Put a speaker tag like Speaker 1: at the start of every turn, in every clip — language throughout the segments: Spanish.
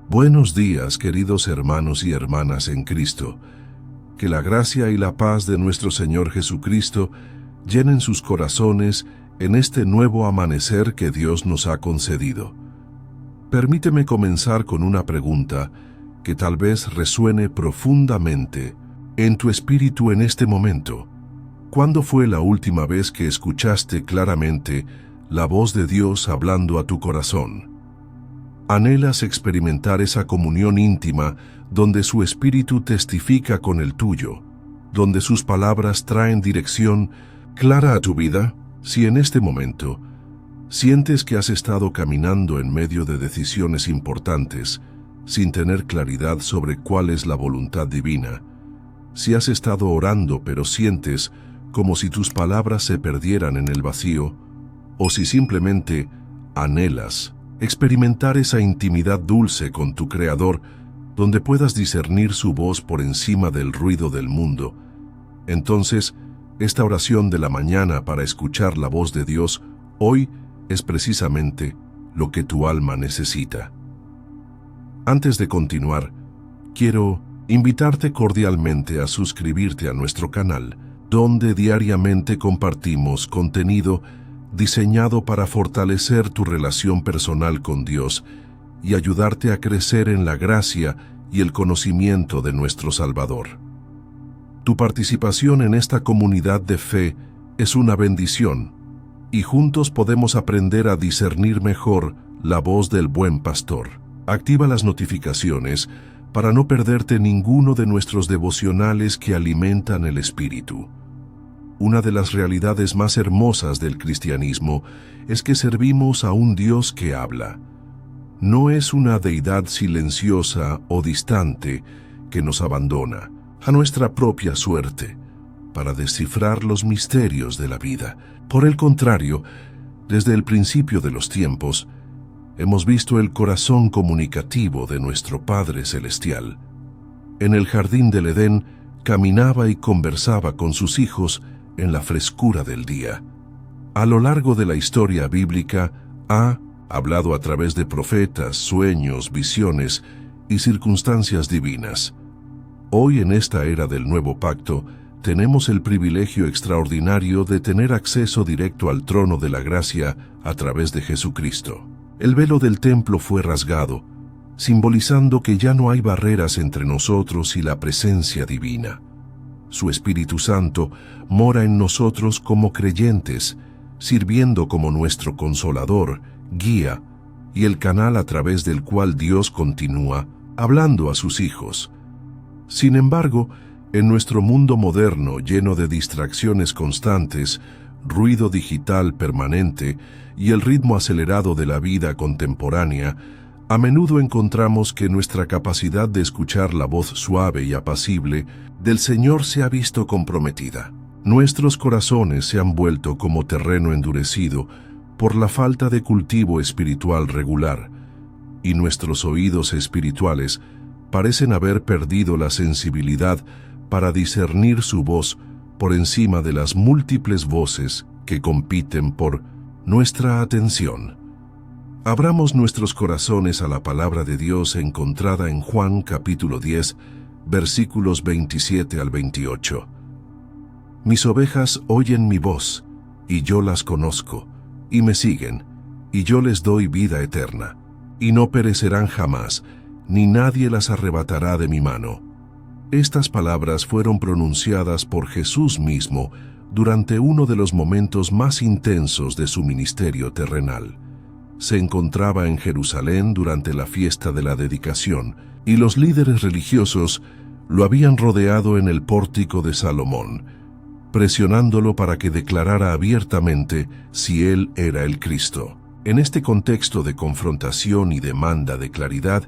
Speaker 1: Buenos días, queridos hermanos y hermanas en Cristo. Que la gracia y la paz de nuestro Señor Jesucristo llenen sus corazones en este nuevo amanecer que Dios nos ha concedido. Permíteme comenzar con una pregunta que tal vez resuene profundamente en tu espíritu en este momento. ¿Cuándo fue la última vez que escuchaste claramente la voz de Dios hablando a tu corazón? ¿Anhelas experimentar esa comunión íntima donde su espíritu testifica con el tuyo, donde sus palabras traen dirección clara a tu vida? Si en este momento sientes que has estado caminando en medio de decisiones importantes sin tener claridad sobre cuál es la voluntad divina, si has estado orando pero sientes como si tus palabras se perdieran en el vacío, o si simplemente anhelas experimentar esa intimidad dulce con tu Creador, donde puedas discernir su voz por encima del ruido del mundo, entonces esta oración de la mañana para escuchar la voz de Dios hoy es precisamente lo que tu alma necesita. Antes de continuar, quiero invitarte cordialmente a suscribirte a nuestro canal, donde diariamente compartimos contenido diseñado para fortalecer tu relación personal con Dios y ayudarte a crecer en la gracia y el conocimiento de nuestro Salvador. Tu participación en esta comunidad de fe es una bendición, y juntos podemos aprender a discernir mejor la voz del buen pastor. Activa las notificaciones para no perderte ninguno de nuestros devocionales que alimentan el espíritu. Una de las realidades más hermosas del cristianismo es que servimos a un Dios que habla. No es una deidad silenciosa o distante que nos abandona a nuestra propia suerte para descifrar los misterios de la vida. Por el contrario, desde el principio de los tiempos, hemos visto el corazón comunicativo de nuestro Padre Celestial. En el jardín del Edén caminaba y conversaba con sus hijos en la frescura del día. A lo largo de la historia bíblica ha hablado a través de profetas, sueños, visiones y circunstancias divinas. Hoy, en esta era del nuevo pacto, tenemos el privilegio extraordinario de tener acceso directo al trono de la gracia a través de Jesucristo. El velo del templo fue rasgado, simbolizando que ya no hay barreras entre nosotros y la presencia divina. Su Espíritu Santo mora en nosotros como creyentes, sirviendo como nuestro consolador, guía y el canal a través del cual Dios continúa hablando a sus hijos. Sin embargo, en nuestro mundo moderno lleno de distracciones constantes, ruido digital permanente y el ritmo acelerado de la vida contemporánea, a menudo encontramos que nuestra capacidad de escuchar la voz suave y apacible del Señor se ha visto comprometida. Nuestros corazones se han vuelto como terreno endurecido por la falta de cultivo espiritual regular, y nuestros oídos espirituales parecen haber perdido la sensibilidad para discernir su voz por encima de las múltiples voces que compiten por nuestra atención. Abramos nuestros corazones a la palabra de Dios encontrada en Juan capítulo 10, versículos 27 al 28. Mis ovejas oyen mi voz, y yo las conozco, y me siguen, y yo les doy vida eterna, y no perecerán jamás, ni nadie las arrebatará de mi mano. Estas palabras fueron pronunciadas por Jesús mismo durante uno de los momentos más intensos de su ministerio terrenal. Se encontraba en Jerusalén durante la fiesta de la dedicación, y los líderes religiosos lo habían rodeado en el pórtico de Salomón, presionándolo para que declarara abiertamente si él era el Cristo. En este contexto de confrontación y demanda de claridad,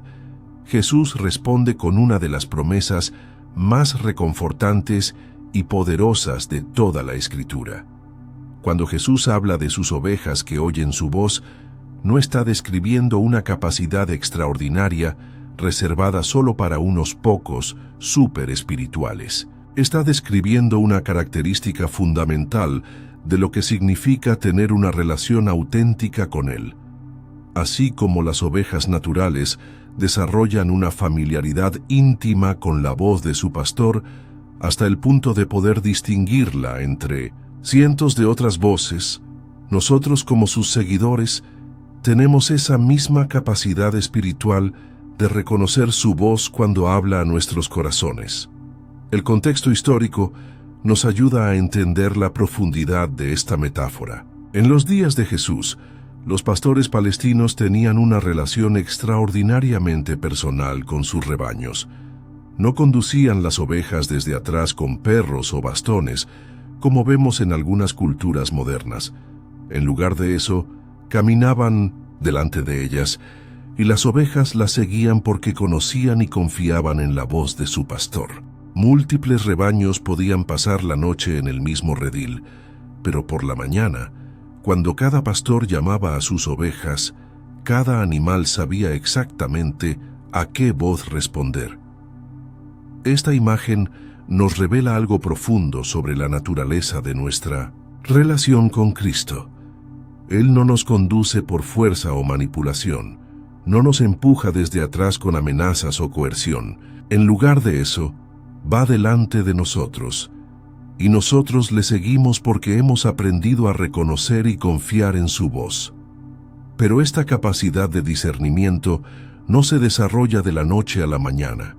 Speaker 1: Jesús responde con una de las promesas más reconfortantes y poderosas de toda la Escritura. Cuando Jesús habla de sus ovejas que oyen su voz, no está describiendo una capacidad extraordinaria reservada solo para unos pocos súper espirituales. Está describiendo una característica fundamental de lo que significa tener una relación auténtica con Él. así como las ovejas naturales desarrollan una familiaridad íntima con la voz de su pastor hasta el punto de poder distinguirla entre cientos de otras voces, nosotros como sus seguidores tenemos esa misma capacidad espiritual de reconocer su voz cuando habla a nuestros corazones. El contexto histórico nos ayuda a entender la profundidad de esta metáfora. En los días de Jesús, los pastores palestinos tenían una relación extraordinariamente personal con sus rebaños. No conducían las ovejas desde atrás con perros o bastones, como vemos en algunas culturas modernas. En lugar de eso, caminaban delante de ellas, y las ovejas las seguían porque conocían y confiaban en la voz de su pastor. Múltiples rebaños podían pasar la noche en el mismo redil, pero por la mañana, cuando cada pastor llamaba a sus ovejas, cada animal sabía exactamente a qué voz responder. Esta imagen nos revela algo profundo sobre la naturaleza de nuestra relación con Cristo. Él no nos conduce por fuerza o manipulación, no nos empuja desde atrás con amenazas o coerción. En lugar de eso, va delante de nosotros, y nosotros le seguimos porque hemos aprendido a reconocer y confiar en su voz. Pero esta capacidad de discernimiento no se desarrolla de la noche a la mañana.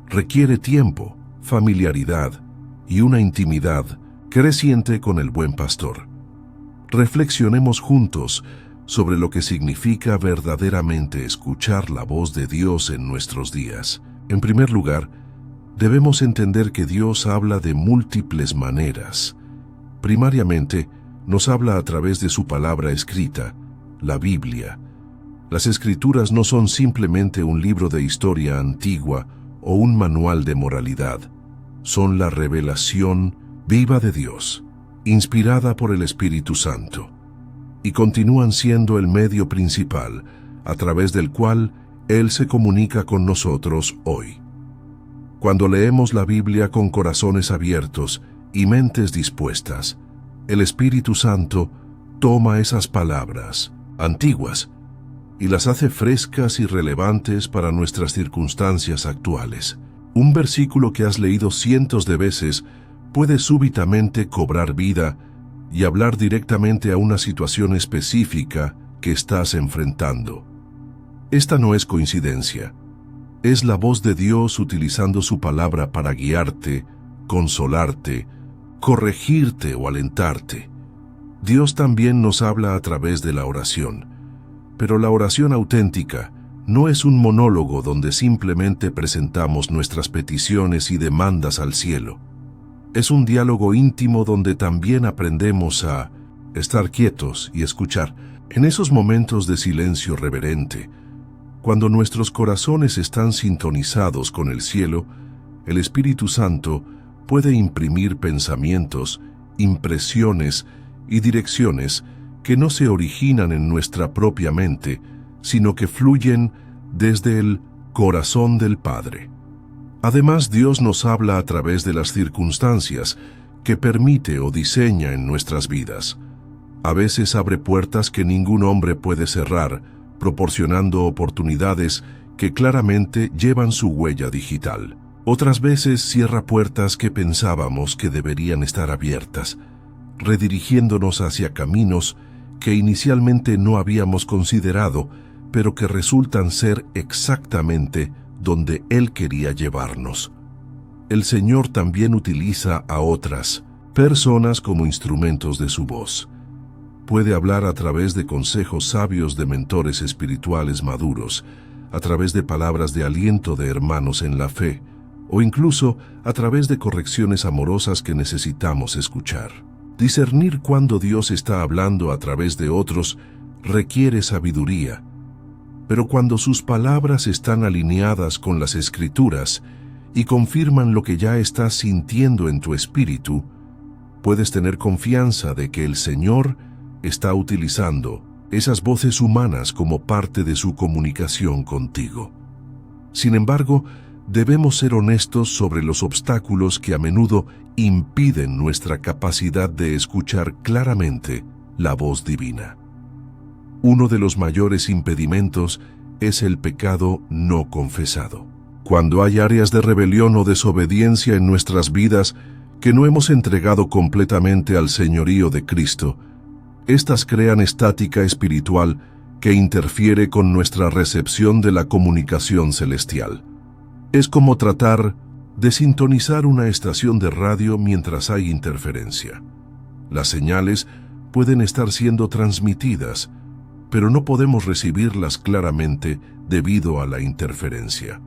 Speaker 1: Requiere tiempo, familiaridad y una intimidad creciente con el buen pastor. Reflexionemos juntos sobre lo que significa verdaderamente escuchar la voz de Dios en nuestros días. En primer lugar, debemos entender que Dios habla de múltiples maneras. Primariamente, nos habla a través de su palabra escrita, la Biblia. Las Escrituras no son simplemente un libro de historia antigua o un manual de moralidad. Son la revelación viva de Dios, inspirada por el Espíritu Santo, y continúan siendo el medio principal a través del cual Él se comunica con nosotros hoy. Cuando leemos la Biblia con corazones abiertos y mentes dispuestas, el Espíritu Santo toma esas palabras antiguas y las hace frescas y relevantes para nuestras circunstancias actuales. Un versículo que has leído cientos de veces puede súbitamente cobrar vida y hablar directamente a una situación específica que estás enfrentando. Esta no es coincidencia. Es la voz de Dios utilizando su palabra para guiarte, consolarte, corregirte o alentarte. Dios también nos habla a través de la oración, pero la oración auténtica no es un monólogo donde simplemente presentamos nuestras peticiones y demandas al cielo. Es un diálogo íntimo donde también aprendemos a estar quietos y escuchar. En esos momentos de silencio reverente, cuando nuestros corazones están sintonizados con el cielo, el Espíritu Santo puede imprimir pensamientos, impresiones y direcciones que no se originan en nuestra propia mente, sino que fluyen desde el corazón del Padre. Además, Dios nos habla a través de las circunstancias que permite o diseña en nuestras vidas. A veces abre puertas que ningún hombre puede cerrar, proporcionando oportunidades que claramente llevan su huella digital. Otras veces cierra puertas que pensábamos que deberían estar abiertas, redirigiéndonos hacia caminos que inicialmente no habíamos considerado, pero que resultan ser exactamente donde Él quería llevarnos. El Señor también utiliza a otras personas como instrumentos de su voz. Puede hablar a través de consejos sabios de mentores espirituales maduros, a través de palabras de aliento de hermanos en la fe, o incluso a través de correcciones amorosas que necesitamos escuchar. Discernir cuándo Dios está hablando a través de otros requiere sabiduría, pero cuando sus palabras están alineadas con las Escrituras y confirman lo que ya estás sintiendo en tu espíritu, puedes tener confianza de que el Señor está utilizando esas voces humanas como parte de su comunicación contigo. Sin embargo, debemos ser honestos sobre los obstáculos que a menudo impiden nuestra capacidad de escuchar claramente la voz divina. Uno de los mayores impedimentos es el pecado no confesado. Cuando hay áreas de rebelión o desobediencia en nuestras vidas que no hemos entregado completamente al señorío de Cristo, estas crean estática espiritual que interfiere con nuestra recepción de la comunicación celestial. Es como tratar de sintonizar una estación de radio mientras hay interferencia. Las señales pueden estar siendo transmitidas, pero no podemos recibirlas claramente debido a la interferencia.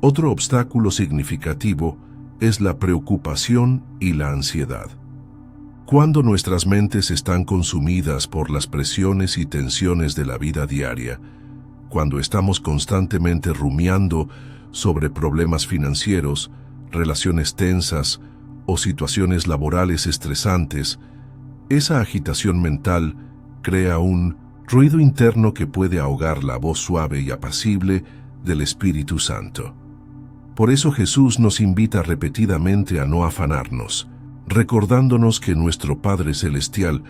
Speaker 1: Otro obstáculo significativo es la preocupación y la ansiedad. Cuando nuestras mentes están consumidas por las presiones y tensiones de la vida diaria, cuando estamos constantemente rumiando sobre problemas financieros, relaciones tensas o situaciones laborales estresantes, esa agitación mental crea un ruido interno que puede ahogar la voz suave y apacible del Espíritu Santo. Por eso Jesús nos invita repetidamente a no afanarnos, recordándonos que nuestro Padre Celestial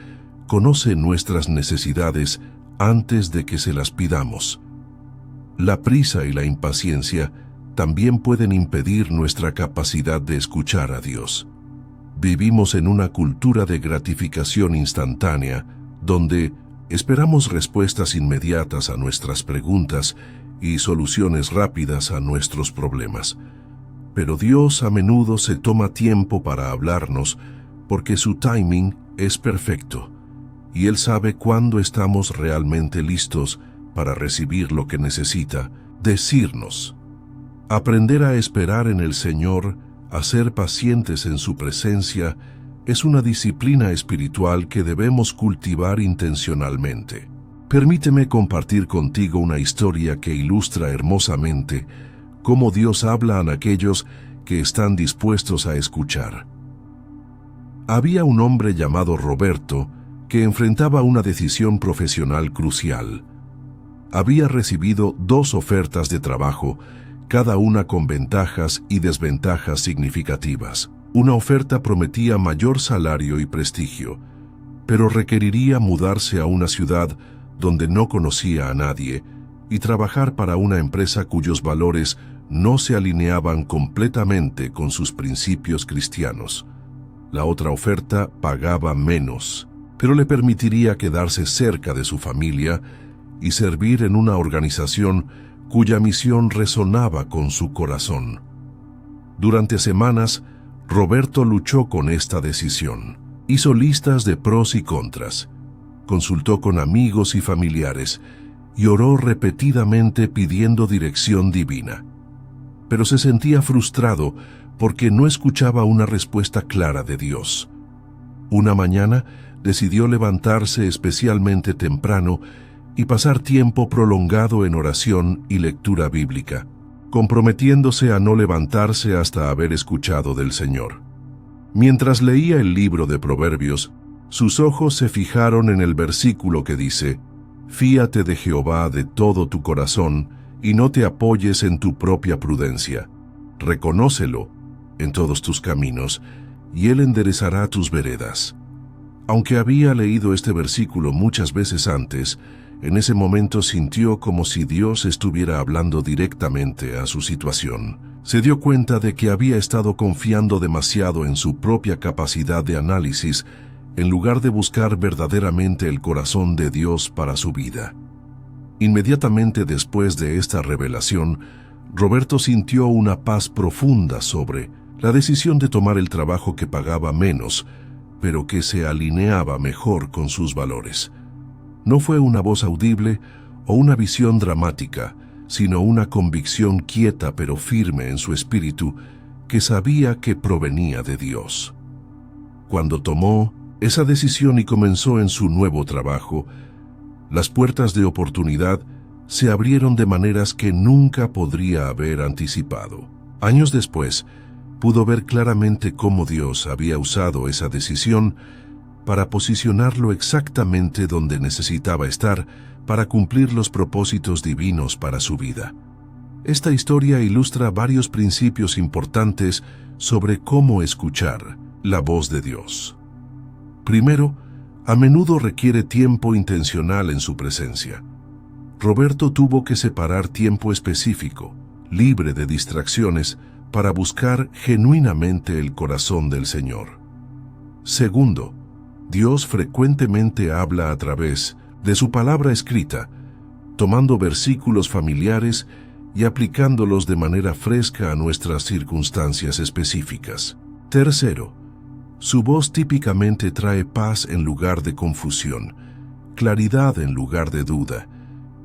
Speaker 1: conoce nuestras necesidades antes de que se las pidamos. La prisa y la impaciencia también pueden impedir nuestra capacidad de escuchar a Dios. Vivimos en una cultura de gratificación instantánea, donde esperamos respuestas inmediatas a nuestras preguntas y soluciones rápidas a nuestros problemas. Pero Dios a menudo se toma tiempo para hablarnos porque su timing es perfecto y Él sabe cuándo estamos realmente listos para recibir lo que necesita decirnos. Aprender a esperar en el Señor, a ser pacientes en su presencia, es una disciplina espiritual que debemos cultivar intencionalmente. Permíteme compartir contigo una historia que ilustra hermosamente cómo Dios habla a aquellos que están dispuestos a escuchar. Había un hombre llamado Roberto que enfrentaba una decisión profesional crucial. Había recibido 2 ofertas de trabajo, cada una con ventajas y desventajas significativas. Una oferta prometía mayor salario y prestigio, pero requeriría mudarse a una ciudad donde no conocía a nadie y trabajar para una empresa cuyos valores no se alineaban completamente con sus principios cristianos. La otra oferta pagaba menos, pero le permitiría quedarse cerca de su familia y servir en una organización cuya misión resonaba con su corazón. Durante semanas, Roberto luchó con esta decisión. Hizo listas de pros y contras, consultó con amigos y familiares y oró repetidamente pidiendo dirección divina. Pero se sentía frustrado porque no escuchaba una respuesta clara de Dios. Una mañana decidió levantarse especialmente temprano y pasar tiempo prolongado en oración y lectura bíblica, comprometiéndose a no levantarse hasta haber escuchado del Señor. Mientras leía el libro de Proverbios, sus ojos se fijaron en el versículo que dice: «Fíate de Jehová de todo tu corazón y no te apoyes en tu propia prudencia. Reconócelo en todos tus caminos y Él enderezará tus veredas». Aunque había leído este versículo muchas veces antes, en ese momento sintió como si Dios estuviera hablando directamente a su situación. Se dio cuenta de que había estado confiando demasiado en su propia capacidad de análisis en lugar de buscar verdaderamente el corazón de Dios para su vida. Inmediatamente después de esta revelación, Roberto sintió una paz profunda sobre la decisión de tomar el trabajo que pagaba menos, pero que se alineaba mejor con sus valores. No fue una voz audible o una visión dramática, sino una convicción quieta pero firme en su espíritu que sabía que provenía de Dios. Cuando tomó esa decisión y comenzó en su nuevo trabajo, las puertas de oportunidad se abrieron de maneras que nunca podría haber anticipado. Años después, pudo ver claramente cómo Dios había usado esa decisión para posicionarlo exactamente donde necesitaba estar para cumplir los propósitos divinos para su vida. Esta historia ilustra varios principios importantes sobre cómo escuchar la voz de Dios. Primero, a menudo requiere tiempo intencional en su presencia. Roberto tuvo que separar tiempo específico, libre de distracciones, para buscar genuinamente el corazón del Señor. Segundo, Dios frecuentemente habla a través de su palabra escrita, tomando versículos familiares y aplicándolos de manera fresca a nuestras circunstancias específicas. Tercero, su voz típicamente trae paz en lugar de confusión, claridad en lugar de duda,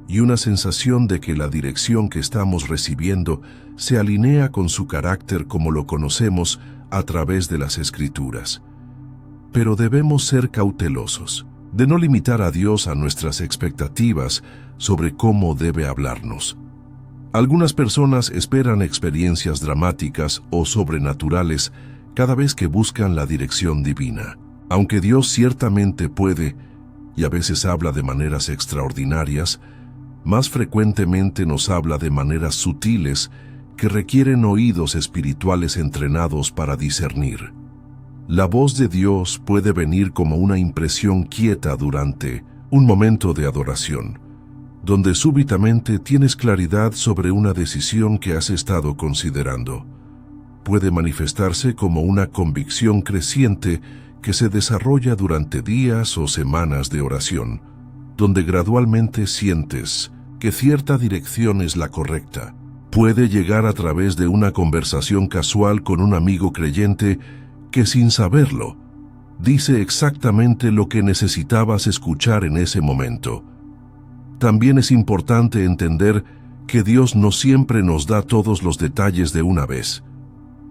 Speaker 1: y una sensación de que la dirección que estamos recibiendo se alinea con su carácter como lo conocemos a través de las Escrituras. Pero debemos ser cautelosos, de no limitar a Dios a nuestras expectativas sobre cómo debe hablarnos. Algunas personas esperan experiencias dramáticas o sobrenaturales cada vez que buscan la dirección divina. Aunque Dios ciertamente puede, y a veces habla de maneras extraordinarias, más frecuentemente nos habla de maneras sutiles que requieren oídos espirituales entrenados para discernir. La voz de Dios puede venir como una impresión quieta durante un momento de adoración, donde súbitamente tienes claridad sobre una decisión que has estado considerando. Puede manifestarse como una convicción creciente que se desarrolla durante días o semanas de oración, donde gradualmente sientes que cierta dirección es la correcta. Puede llegar a través de una conversación casual con un amigo creyente que, sin saberlo, dice exactamente lo que necesitabas escuchar en ese momento. También es importante entender que Dios no siempre nos da todos los detalles de una vez.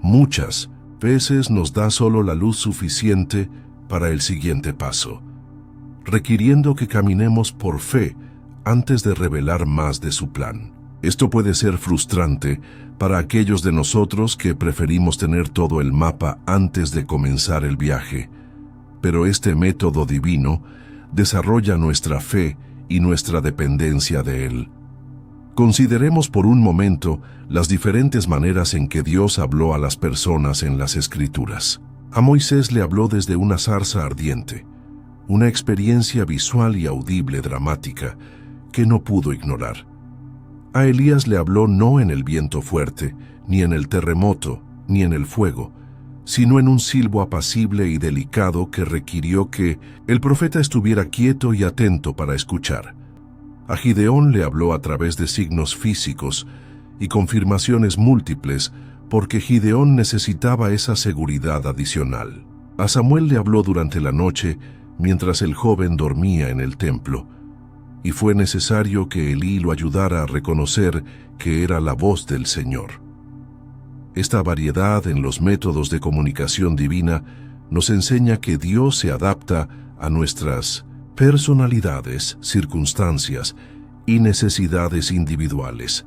Speaker 1: Muchas veces nos da solo la luz suficiente para el siguiente paso, requiriendo que caminemos por fe antes de revelar más de su plan. Esto puede ser frustrante para aquellos de nosotros que preferimos tener todo el mapa antes de comenzar el viaje, pero este método divino desarrolla nuestra fe y nuestra dependencia de Él. Consideremos por un momento las diferentes maneras en que Dios habló a las personas en las Escrituras. A Moisés le habló desde una zarza ardiente, una experiencia visual y audible dramática que no pudo ignorar. A Elías le habló no en el viento fuerte, ni en el terremoto, ni en el fuego, sino en un silbo apacible y delicado que requirió que el profeta estuviera quieto y atento para escuchar. A Gideón le habló a través de signos físicos y confirmaciones múltiples, porque Gideón necesitaba esa seguridad adicional. A Samuel le habló durante la noche, mientras el joven dormía en el templo, y fue necesario que Elí lo ayudara a reconocer que era la voz del Señor. Esta variedad en los métodos de comunicación divina nos enseña que Dios se adapta a nuestras personalidades, circunstancias y necesidades individuales.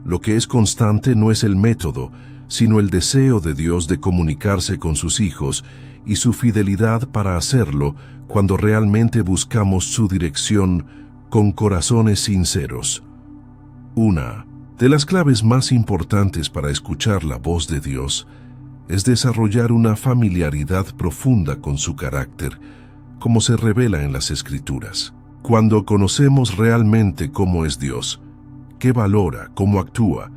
Speaker 1: Lo que es constante no es el método, sino el deseo de Dios de comunicarse con sus hijos y su fidelidad para hacerlo cuando realmente buscamos su dirección con corazones sinceros. Una de las claves más importantes para escuchar la voz de Dios es desarrollar una familiaridad profunda con su carácter, como se revela en las Escrituras. Cuando conocemos realmente cómo es Dios, qué valora, cómo actúa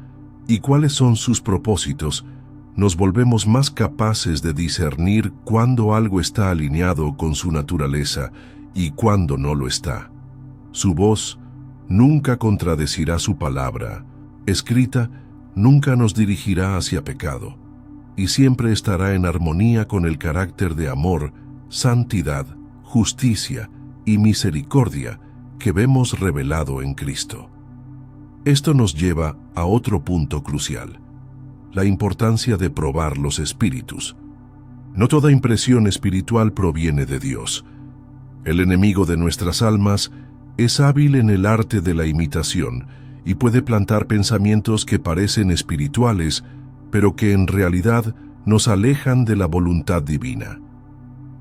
Speaker 1: y cuáles son sus propósitos, nos volvemos más capaces de discernir cuándo algo está alineado con su naturaleza y cuándo no lo está. Su voz nunca contradecirá su palabra escrita, nunca nos dirigirá hacia pecado, y siempre estará en armonía con el carácter de amor, santidad, justicia y misericordia que vemos revelado en Cristo. Esto nos lleva a otro punto crucial: la importancia de probar los espíritus. No toda impresión espiritual proviene de Dios. El enemigo de nuestras almas es hábil en el arte de la imitación y puede plantar pensamientos que parecen espirituales, pero que en realidad nos alejan de la voluntad divina.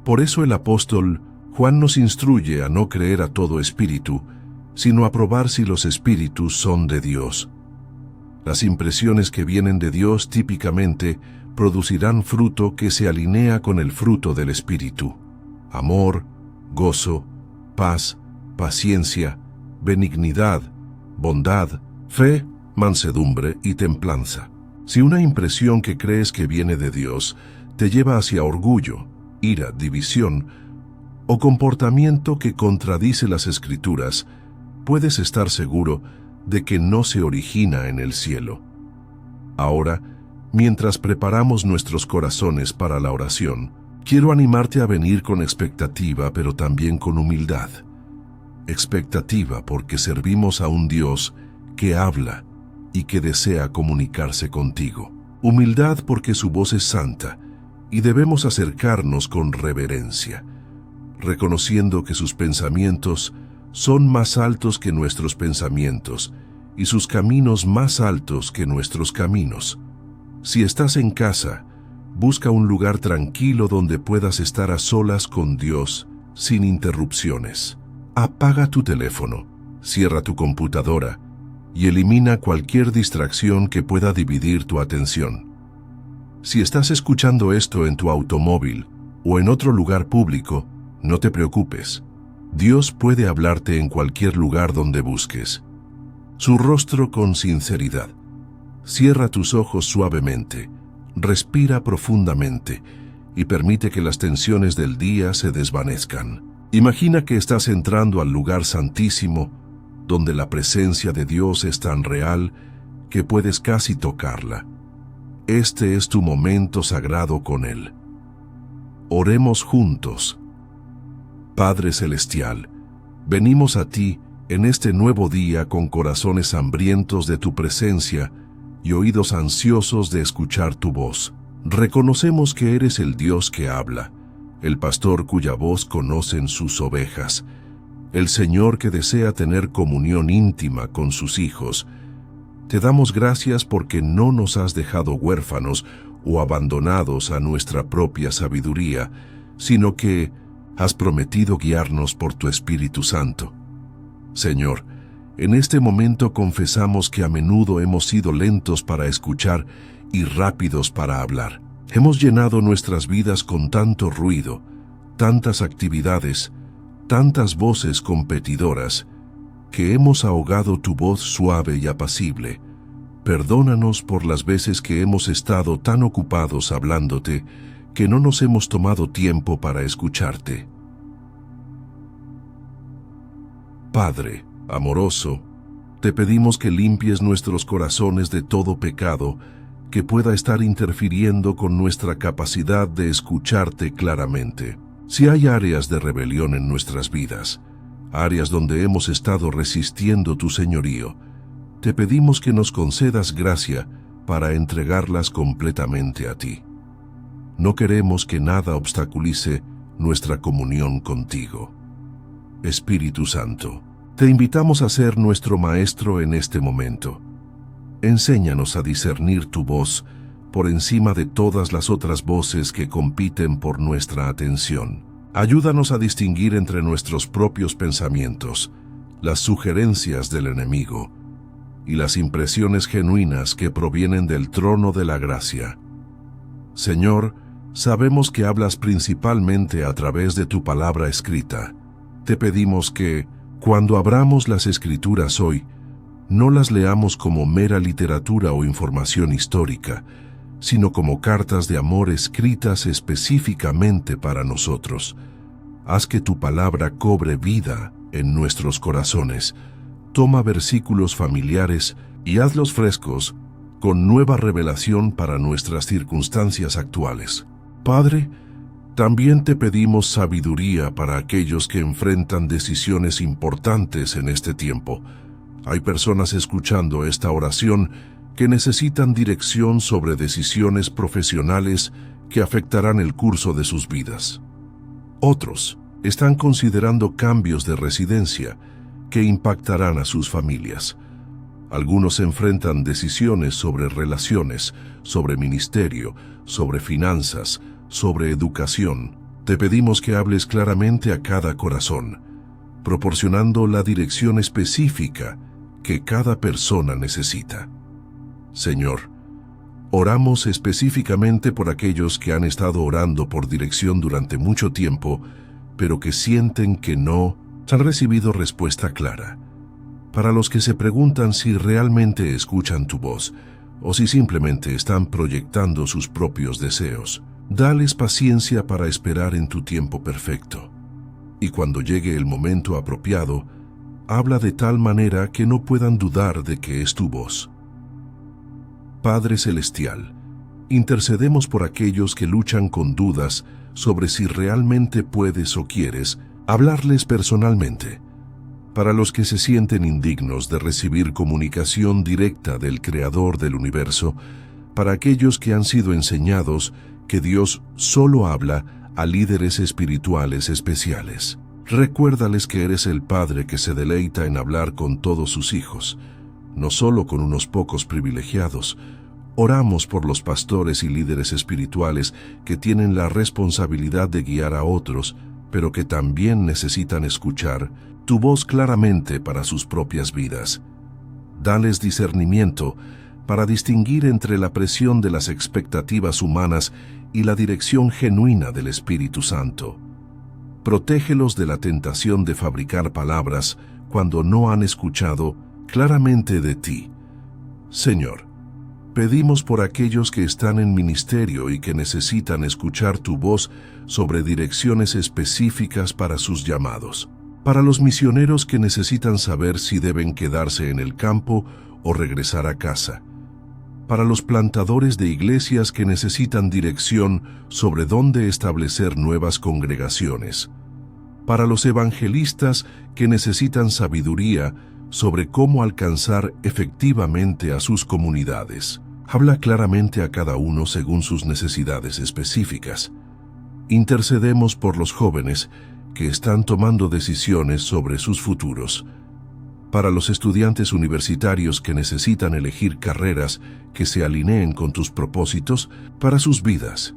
Speaker 1: Por eso el apóstol Juan nos instruye a no creer a todo espíritu, sino a probar si los espíritus son de Dios. Las impresiones que vienen de Dios típicamente producirán fruto que se alinea con el fruto del Espíritu: amor, gozo, paz, paciencia, benignidad, bondad, fe, mansedumbre y templanza. Si una impresión que crees que viene de Dios te lleva hacia orgullo, ira, división o comportamiento que contradice las Escrituras, puedes estar seguro de que no se origina en el cielo. Ahora, mientras preparamos nuestros corazones para la oración, quiero animarte a venir con expectativa, pero también con humildad. Expectativa porque servimos a un Dios que habla y que desea comunicarse contigo. Humildad porque su voz es santa y debemos acercarnos con reverencia, reconociendo que sus pensamientos son más altos que nuestros pensamientos y sus caminos más altos que nuestros caminos. Si estás en casa, busca un lugar tranquilo donde puedas estar a solas con Dios sin interrupciones. Apaga tu teléfono, cierra tu computadora y elimina cualquier distracción que pueda dividir tu atención. Si estás escuchando esto en tu automóvil o en otro lugar público, no te preocupes. Dios puede hablarte en cualquier lugar donde busques. Su rostro con sinceridad. Cierra tus ojos suavemente, respira profundamente y permite que las tensiones del día se desvanezcan. Imagina que estás entrando al lugar santísimo, donde la presencia de Dios es tan real que puedes casi tocarla. Este es tu momento sagrado con Él. Oremos juntos. Padre Celestial, venimos a ti en este nuevo día con corazones hambrientos de tu presencia y oídos ansiosos de escuchar tu voz. Reconocemos que eres el Dios que habla, el pastor cuya voz conocen sus ovejas, el Señor que desea tener comunión íntima con sus hijos. Te damos gracias porque no nos has dejado huérfanos o abandonados a nuestra propia sabiduría, sino que has prometido guiarnos por tu Espíritu Santo. Señor, en este momento confesamos que a menudo hemos sido lentos para escuchar y rápidos para hablar. Hemos llenado nuestras vidas con tanto ruido, tantas actividades, tantas voces competidoras, que hemos ahogado tu voz suave y apacible. Perdónanos por las veces que hemos estado tan ocupados hablándote que no nos hemos tomado tiempo para escucharte. Padre amoroso, te pedimos que limpies nuestros corazones de todo pecado que pueda estar interfiriendo con nuestra capacidad de escucharte claramente. Si hay áreas de rebelión en nuestras vidas, áreas donde hemos estado resistiendo tu señorío, te pedimos que nos concedas gracia para entregarlas completamente a ti. No queremos que nada obstaculice nuestra comunión contigo. Espíritu Santo, te invitamos a ser nuestro Maestro en este momento. Enséñanos a discernir tu voz por encima de todas las otras voces que compiten por nuestra atención. Ayúdanos a distinguir entre nuestros propios pensamientos, las sugerencias del enemigo y las impresiones genuinas que provienen del trono de la gracia. Señor, sabemos que hablas principalmente a través de tu palabra escrita. Te pedimos que, cuando abramos las Escrituras hoy, no las leamos como mera literatura o información histórica, sino como cartas de amor escritas específicamente para nosotros. Haz que tu palabra cobre vida en nuestros corazones. Toma versículos familiares y hazlos frescos con nueva revelación para nuestras circunstancias actuales. Padre, también te pedimos sabiduría para aquellos que enfrentan decisiones importantes en este tiempo. Hay personas escuchando esta oración que necesitan dirección sobre decisiones profesionales que afectarán el curso de sus vidas. Otros están considerando cambios de residencia que impactarán a sus familias. Algunos enfrentan decisiones sobre relaciones, sobre ministerio, sobre finanzas, sobre educación. Te pedimos que hables claramente a cada corazón, proporcionando la dirección específica que cada persona necesita. Señor, oramos específicamente por aquellos que han estado orando por dirección durante mucho tiempo pero que sienten que no han recibido respuesta clara. Para los que se preguntan si realmente escuchan tu voz o si simplemente están proyectando sus propios deseos, dales paciencia para esperar en tu tiempo perfecto. Y cuando llegue el momento apropiado, habla de tal manera que no puedan dudar de que es tu voz. Padre Celestial, intercedemos por aquellos que luchan con dudas sobre si realmente puedes o quieres hablarles personalmente. Para los que se sienten indignos de recibir comunicación directa del Creador del universo, para aquellos que han sido enseñados que Dios solo habla a líderes espirituales especiales. Recuérdales que eres el Padre que se deleita en hablar con todos sus hijos, no solo con unos pocos privilegiados. Oramos por los pastores y líderes espirituales que tienen la responsabilidad de guiar a otros, pero que también necesitan escuchar tu voz claramente para sus propias vidas. Dales discernimiento para distinguir entre la presión de las expectativas humanas y la dirección genuina del Espíritu Santo. Protégelos de la tentación de fabricar palabras cuando no han escuchado claramente de ti. Señor, pedimos por aquellos que están en ministerio y que necesitan escuchar tu voz sobre direcciones específicas para sus llamados. Para los misioneros que necesitan saber si deben quedarse en el campo o regresar a casa. Para los plantadores de iglesias que necesitan dirección sobre dónde establecer nuevas congregaciones. Para los evangelistas que necesitan sabiduría sobre cómo alcanzar efectivamente a sus comunidades. Habla claramente a cada uno según sus necesidades específicas. Intercedemos por los jóvenes que están tomando decisiones sobre sus futuros. Para los estudiantes universitarios que necesitan elegir carreras que se alineen con tus propósitos para sus vidas.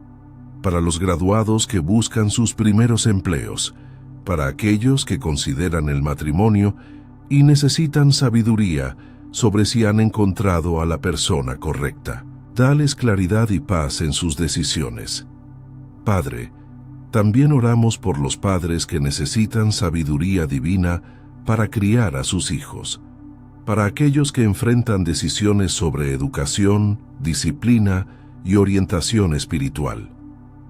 Speaker 1: Para los graduados que buscan sus primeros empleos. Para aquellos que consideran el matrimonio y necesitan sabiduría sobre si han encontrado a la persona correcta. Dales claridad y paz en sus decisiones. Padre, también oramos por los padres que necesitan sabiduría divina para criar a sus hijos, para aquellos que enfrentan decisiones sobre educación, disciplina y orientación espiritual.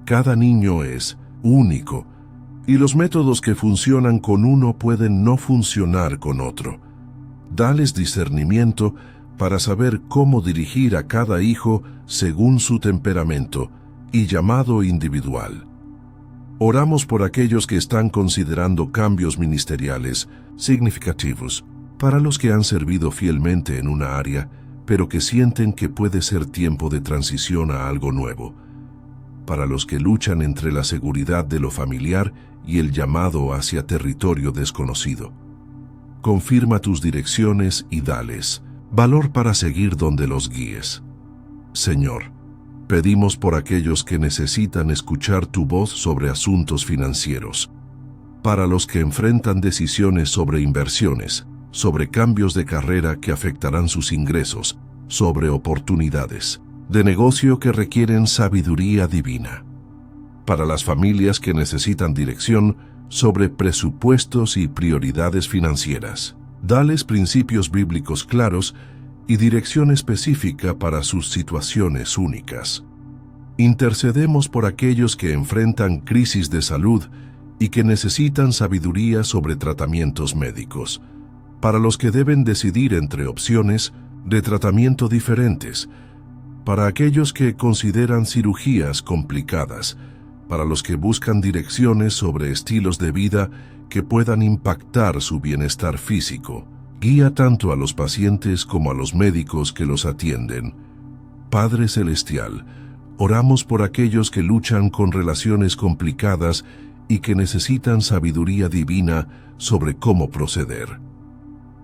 Speaker 1: Cada niño es único, y los métodos que funcionan con uno pueden no funcionar con otro. Dales discernimiento para saber cómo dirigir a cada hijo según su temperamento y llamado individual. Oramos por aquellos que están considerando cambios ministeriales significativos, para los que han servido fielmente en una área, pero que sienten que puede ser tiempo de transición a algo nuevo, para los que luchan entre la seguridad de lo familiar y el llamado hacia territorio desconocido. Confirma tus direcciones y dales valor para seguir donde los guíes. Señor, pedimos por aquellos que necesitan escuchar tu voz sobre asuntos financieros, para los que enfrentan decisiones sobre inversiones, sobre cambios de carrera que afectarán sus ingresos, sobre oportunidades de negocio que requieren sabiduría divina, para las familias que necesitan dirección sobre presupuestos y prioridades financieras. Dales principios bíblicos claros y dirección específica para sus situaciones únicas. Intercedemos por aquellos que enfrentan crisis de salud y que necesitan sabiduría sobre tratamientos médicos, para los que deben decidir entre opciones de tratamiento diferentes, para aquellos que consideran cirugías complicadas, para los que buscan direcciones sobre estilos de vida que puedan impactar su bienestar físico. Guía tanto a los pacientes como a los médicos que los atienden. Padre Celestial, oramos por aquellos que luchan con relaciones complicadas y que necesitan sabiduría divina sobre cómo proceder.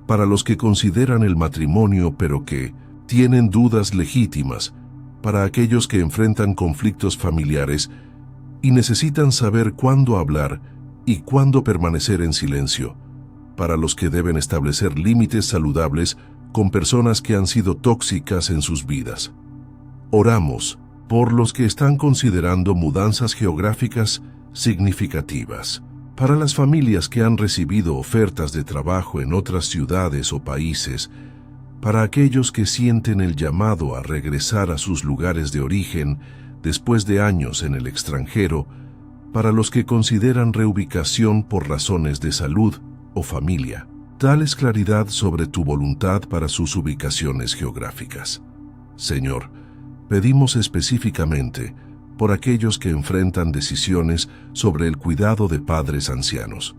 Speaker 1: Para los que consideran el matrimonio pero que tienen dudas legítimas, para aquellos que enfrentan conflictos familiares y necesitan saber cuándo hablar y cuándo permanecer en silencio, para los que deben establecer límites saludables con personas que han sido tóxicas en sus vidas. Oramos por los que están considerando mudanzas geográficas significativas, para las familias que han recibido ofertas de trabajo en otras ciudades o países, para aquellos que sienten el llamado a regresar a sus lugares de origen después de años en el extranjero, para los que consideran reubicación por razones de salud o familia. Dales claridad sobre tu voluntad para sus ubicaciones geográficas. Señor, pedimos específicamente por aquellos que enfrentan decisiones sobre el cuidado de padres ancianos,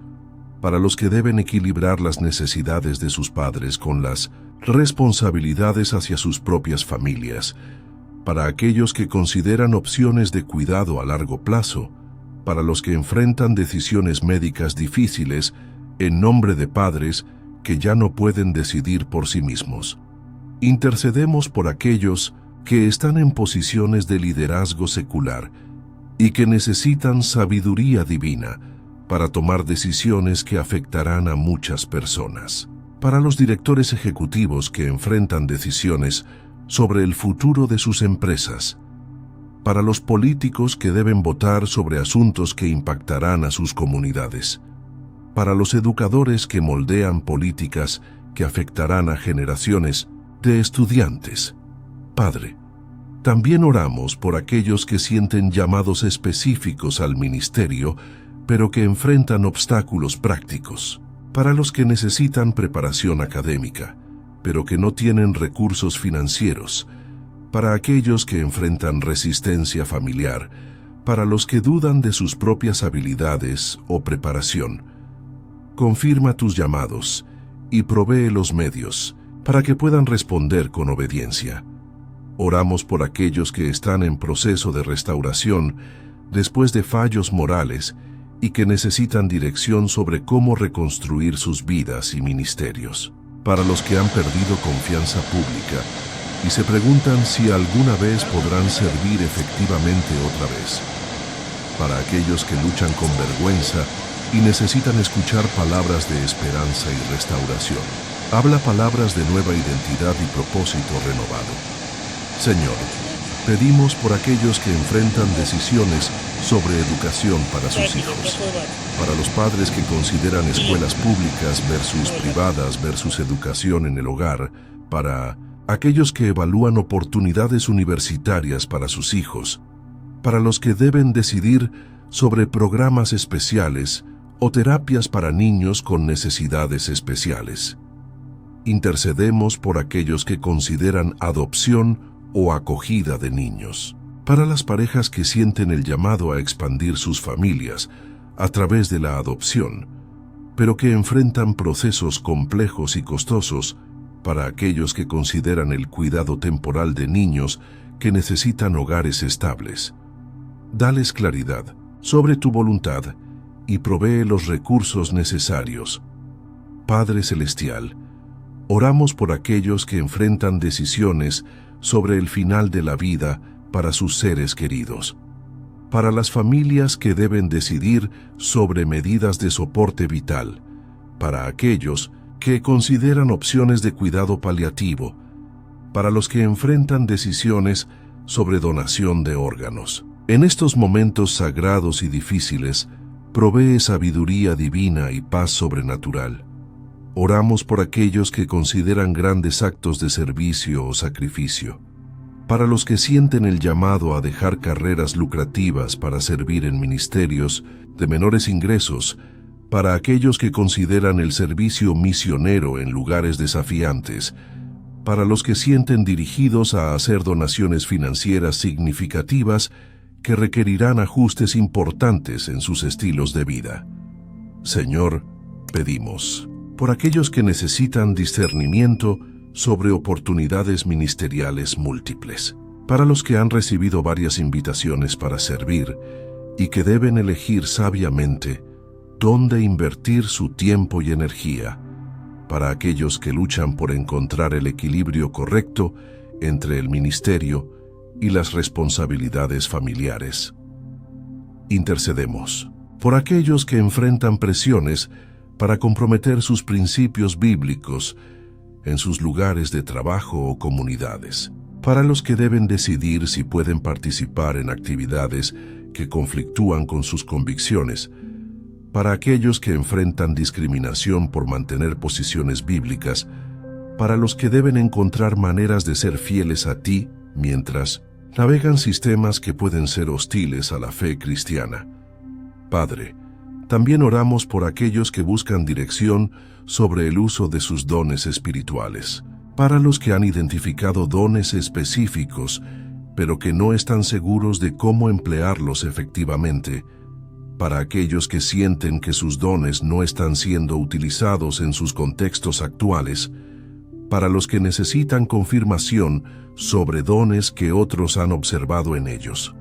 Speaker 1: para los que deben equilibrar las necesidades de sus padres con las responsabilidades hacia sus propias familias, para aquellos que consideran opciones de cuidado a largo plazo, para los que enfrentan decisiones médicas difíciles en nombre de padres que ya no pueden decidir por sí mismos. Intercedemos por aquellos que están en posiciones de liderazgo secular y que necesitan sabiduría divina para tomar decisiones que afectarán a muchas personas. Para los directores ejecutivos que enfrentan decisiones sobre el futuro de sus empresas, para los políticos que deben votar sobre asuntos que impactarán a sus comunidades, para los educadores que moldean políticas que afectarán a generaciones de estudiantes. Padre, también oramos por aquellos que sienten llamados específicos al ministerio, pero que enfrentan obstáculos prácticos, para los que necesitan preparación académica, pero que no tienen recursos financieros, para aquellos que enfrentan resistencia familiar, para los que dudan de sus propias habilidades o preparación. Confirma tus llamados y provee los medios para que puedan responder con obediencia. Oramos por aquellos que están en proceso de restauración después de fallos morales y que necesitan dirección sobre cómo reconstruir sus vidas y ministerios. Para los que han perdido confianza pública y se preguntan si alguna vez podrán servir efectivamente otra vez. Para aquellos que luchan con vergüenza y necesitan escuchar palabras de esperanza y restauración. Habla palabras de nueva identidad y propósito renovado. Señor, pedimos por aquellos que enfrentan decisiones sobre educación para sus hijos, para los padres que consideran escuelas públicas versus privadas versus educación en el hogar, para aquellos que evalúan oportunidades universitarias para sus hijos, para los que deben decidir sobre programas especiales o terapias para niños con necesidades especiales. Intercedemos por aquellos que consideran adopción o acogida de niños, para las parejas que sienten el llamado a expandir sus familias a través de la adopción, pero que enfrentan procesos complejos y costosos, para aquellos que consideran el cuidado temporal de niños que necesitan hogares estables. Dales claridad sobre tu voluntad y provee los recursos necesarios. Padre Celestial, oramos por aquellos que enfrentan decisiones sobre el final de la vida para sus seres queridos, para las familias que deben decidir sobre medidas de soporte vital, para aquellos que consideran opciones de cuidado paliativo, para los que enfrentan decisiones sobre donación de órganos. En estos momentos sagrados y difíciles, provee sabiduría divina y paz sobrenatural. Oramos por aquellos que consideran grandes actos de servicio o sacrificio, para los que sienten el llamado a dejar carreras lucrativas para servir en ministerios de menores ingresos, para aquellos que consideran el servicio misionero en lugares desafiantes, para los que sienten dirigidos a hacer donaciones financieras significativas que requerirán ajustes importantes en sus estilos de vida. Señor, pedimos por aquellos que necesitan discernimiento sobre oportunidades ministeriales múltiples, para los que han recibido varias invitaciones para servir y que deben elegir sabiamente dónde invertir su tiempo y energía, para aquellos que luchan por encontrar el equilibrio correcto entre el ministerio y las responsabilidades familiares. Intercedemos por aquellos que enfrentan presiones para comprometer sus principios bíblicos en sus lugares de trabajo o comunidades, para los que deben decidir si pueden participar en actividades que conflictúan con sus convicciones, para aquellos que enfrentan discriminación por mantener posiciones bíblicas, para los que deben encontrar maneras de ser fieles a ti mientras navegan sistemas que pueden ser hostiles a la fe cristiana. Padre, también oramos por aquellos que buscan dirección sobre el uso de sus dones espirituales, para los que han identificado dones específicos, pero que no están seguros de cómo emplearlos efectivamente, para aquellos que sienten que sus dones no están siendo utilizados en sus contextos actuales, para los que necesitan confirmación sobre dones que otros han observado en ellos.